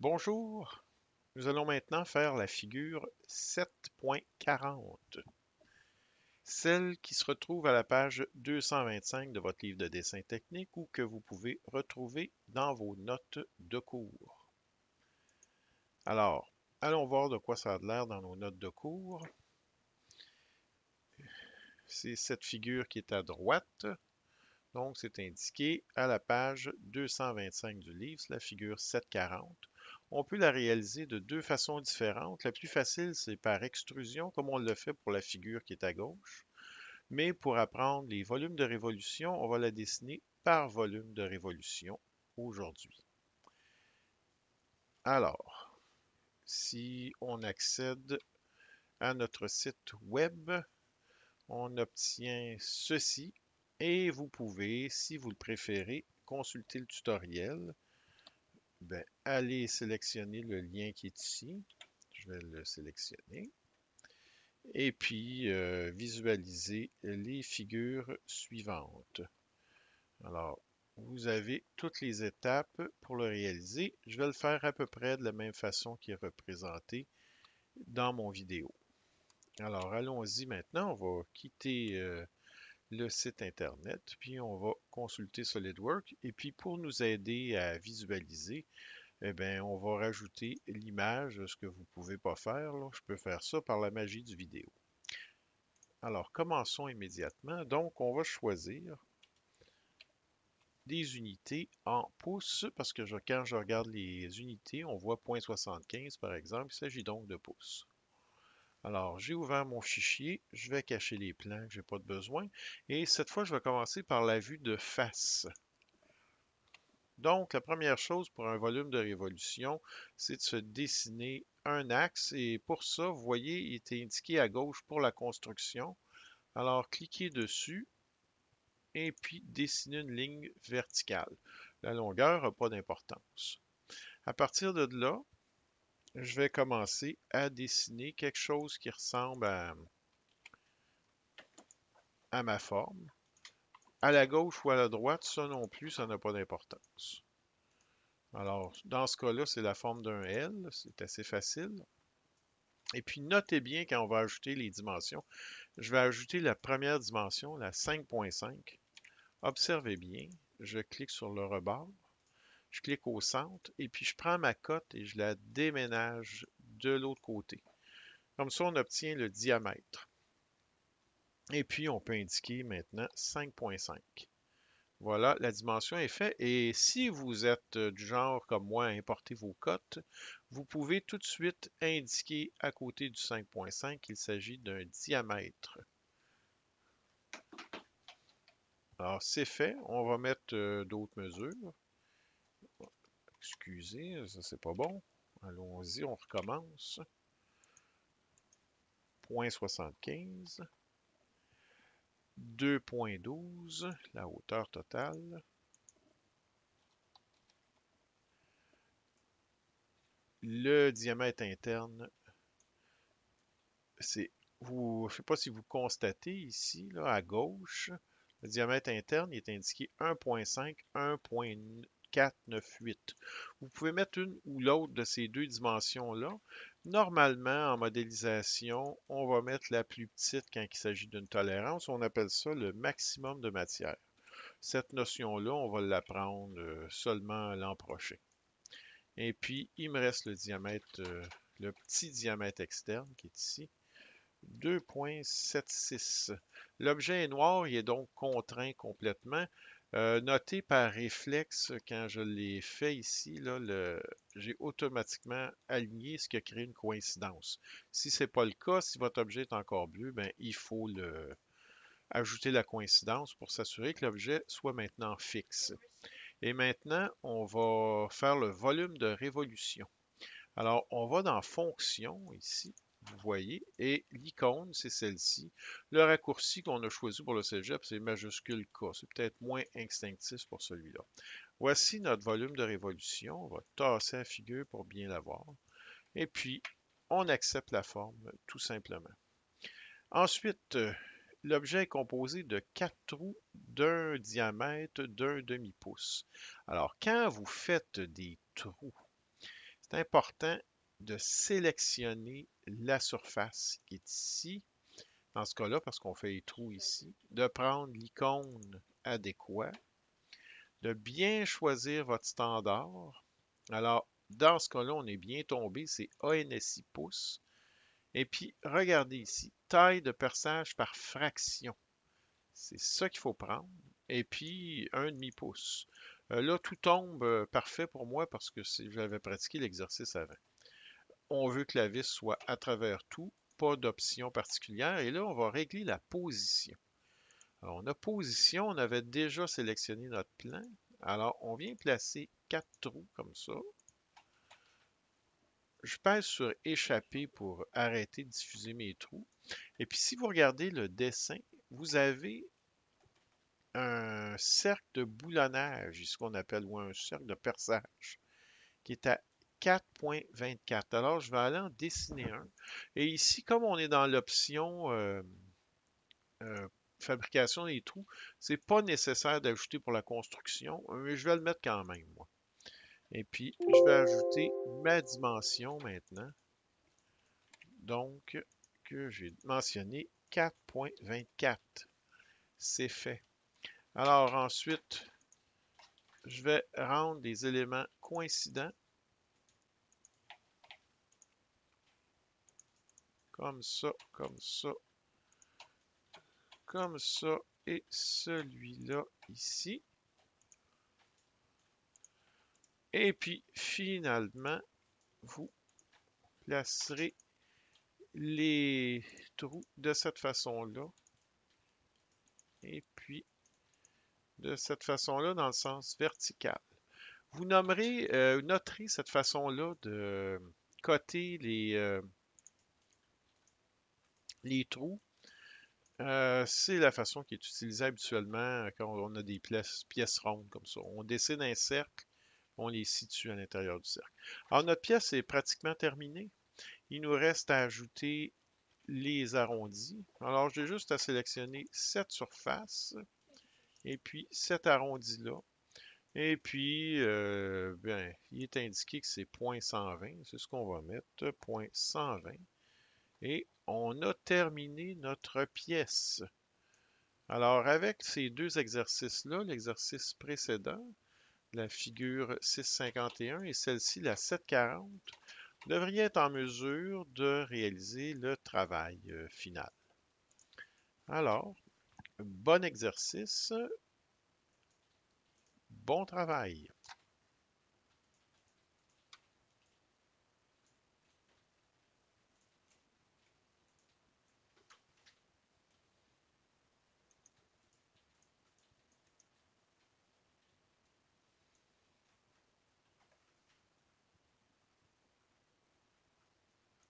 Bonjour, nous allons maintenant faire la figure 7.40, celle qui se retrouve à la page 225 de votre livre de dessin technique ou que vous pouvez retrouver dans vos notes de cours. Alors, allons voir de quoi ça a l'air dans nos notes de cours. C'est cette figure qui est à droite, donc c'est indiqué à la page 225 du livre, c'est la figure 740. On peut la réaliser de deux façons différentes. La plus facile, c'est par extrusion, comme on le fait pour la figure qui est à gauche. Mais pour apprendre les volumes de révolution, on va la dessiner par volume de révolution aujourd'hui. Alors, si on accède à notre site web, on obtient ceci et vous pouvez, si vous le préférez, consulter le tutoriel. Ben, allez sélectionner le lien qui est ici. Je vais le sélectionner. Et puis, visualiser les figures suivantes. Alors, vous avez toutes les étapes pour le réaliser. Je vais le faire à peu près de la même façon qui est représenté dans mon vidéo. Alors, allons-y maintenant. On va quitter le site Internet, puis on va consulter SolidWorks. Et puis, pour nous aider à visualiser, eh bien, on va rajouter l'image, ce que vous ne pouvez pas faire, là. Je peux faire ça par la magie du vidéo. Alors, commençons immédiatement. Donc, on va choisir des unités en pouces, parce que quand je regarde les unités, on voit 0,75 par exemple. Il s'agit donc de pouces. Alors, j'ai ouvert mon fichier. Je vais cacher les plans que je n'ai pas de besoin. Et cette fois, je vais commencer par la vue de face. Donc, la première chose pour un volume de révolution, c'est de se dessiner un axe. Et pour ça, vous voyez, il est indiqué à gauche pour la construction. Alors, cliquez dessus et puis dessinez une ligne verticale. La longueur n'a pas d'importance. À partir de là, je vais commencer à dessiner quelque chose qui ressemble à ma forme. À la gauche ou à la droite, ça non plus, ça n'a pas d'importance. Alors, dans ce cas-là, c'est la forme d'un L, c'est assez facile. Et puis, notez bien quand on va ajouter les dimensions. Je vais ajouter la première dimension, la 5.5. Observez bien, je clique sur le rebord, je clique au centre, et puis je prends ma cote et je la déménage de l'autre côté. Comme ça, on obtient le diamètre. Et puis, on peut indiquer maintenant 5.5. Voilà, la dimension est faite. Et si vous êtes du genre comme moi à importer vos cotes, vous pouvez tout de suite indiquer à côté du 5.5 qu'il s'agit d'un diamètre. Alors, c'est fait. On va mettre d'autres mesures. Excusez, ça c'est pas bon. Allons-y, on recommence. 0,75. 2,12, la hauteur totale. Le diamètre interne, c'est, je ne sais pas si vous constatez ici, là, à gauche, le diamètre interne il est indiqué 1,5, 1,498. Vous pouvez mettre une ou l'autre de ces deux dimensions-là. Normalement, en modélisation, on va mettre la plus petite quand il s'agit d'une tolérance. On appelle ça le maximum de matière. Cette notion-là, on va l'apprendre seulement l'an prochain. Et puis, il me reste le diamètre, le petit diamètre externe qui est ici, 2,76. L'objet est noir, il est donc contraint complètement. Notez par réflexe, quand je l'ai fait ici, là, j'ai automatiquement aligné ce qui a créé une coïncidence. Si ce n'est pas le cas, si votre objet est encore bleu, ben, il faut ajouter la coïncidence pour s'assurer que l'objet soit maintenant fixe. Et maintenant, on va faire le volume de révolution. Alors, on va dans Fonction ici, vous voyez, et l'icône, c'est celle-ci. Le raccourci qu'on a choisi pour le cégep, c'est majuscule K. C'est peut-être moins instinctif pour celui-là. Voici notre volume de révolution. On va tasser la figure pour bien la voir. Et puis, on accepte la forme, tout simplement. Ensuite, l'objet est composé de 4 trous d'un diamètre d'un demi-pouce. Alors, quand vous faites des trous, C'est important de sélectionner la surface qui est ici, dans ce cas-là, parce qu'on fait les trous ici, de prendre l'icône adéquat, de bien choisir votre standard. Alors, dans ce cas-là, on est bien tombé, c'est ANSI pouces. Et puis, regardez ici, taille de perçage par fraction. C'est ça qu'il faut prendre. Et puis, 1,5 pouce. Là, tout tombe parfait pour moi parce que j'avais pratiqué l'exercice avant. On veut que la vis soit à travers tout, pas d'option particulière. Et là, on va régler la position. Alors, on a position, on avait déjà sélectionné notre plan. Alors, on vient placer 4 trous comme ça. Je pèse sur échapper pour arrêter de diffuser mes trous. Et puis, si vous regardez le dessin, vous avez un cercle de boulonnage, ce qu'on appelle, ou un cercle de perçage, qui est à 4,24. Alors, je vais aller en dessiner un. Et ici, comme on est dans l'option euh, fabrication des trous, c'est pas nécessaire d'ajouter pour la construction, mais je vais le mettre quand même, moi. Et puis, je vais ajouter ma dimension maintenant. Donc, que j'ai mentionné 4,24. C'est fait. Alors ensuite, je vais rendre des éléments coïncidents comme ça, comme ça, comme ça et celui-là ici. Et puis finalement, vous placerez les trous de cette façon-là. Et puis de cette façon-là dans le sens vertical. Vous noterez cette façon-là de coter les trous. C'est la façon qui est utilisée habituellement quand on a des pièces rondes comme ça. On dessine un cercle, on les situe à l'intérieur du cercle. Alors notre pièce est pratiquement terminée. Il nous reste à ajouter les arrondis. Alors j'ai juste à sélectionner cette surface et puis cet arrondi-là. Et puis, bien, il est indiqué que c'est 0,120. C'est ce qu'on va mettre, 0,120. Et on a terminé notre pièce. Alors, avec ces deux exercices-là, l'exercice précédent, la figure 651 et celle-ci, la 740, vous devriez être en mesure de réaliser le travail final. Alors, bon exercice, bon travail.